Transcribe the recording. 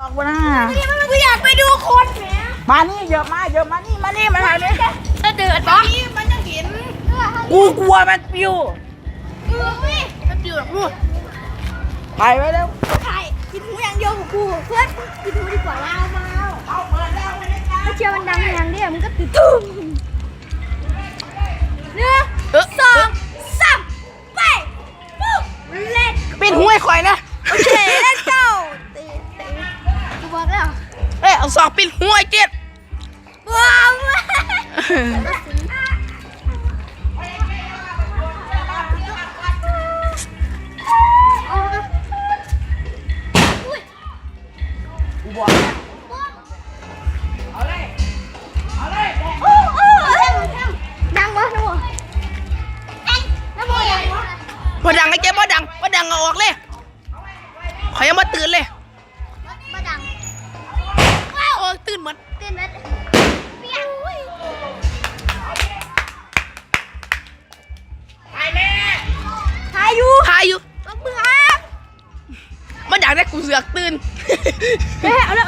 ออกมาหน้า กูอยากไปดูคนแหม มานี่เยอะมานี่มาทางนี้ ถ้าเดือดปะนี่มันจะเห็น กูกลัวมันปิว มันอยู่หรอกลูก ไปไว้แล้ว ใช่กินหูอย่างเดียวของกูเพื่อนกินหูดีกว่าเรามา เอาเปิดแล้วไปเลยจ้า ถ้าเชียร์มันดังอย่างเดียวมันก็ตื่นตุ้ม1 2 3ไปปุ๊บเล่น ปิดหูให้ข่อยนะ โอเคเล่นเจ้าตีกูบอกแล้ว เอาสองปิดหูไอ้เจ็ด ว้าวดังวะน้องน้ำมันดังวะ พอดังไอ้เจ็ดพอดังเอาออกเลยข่อยยังมาตื่นเลย มาดัง โอ้ตื่นเหมือน ตื่นเม็ดเปียก ไปแม่ ทายอยู่ ทายอยู่ ต้องเบื่อ มาดังได้กูเสือกตื่น เฮ้ยเอาแล้ว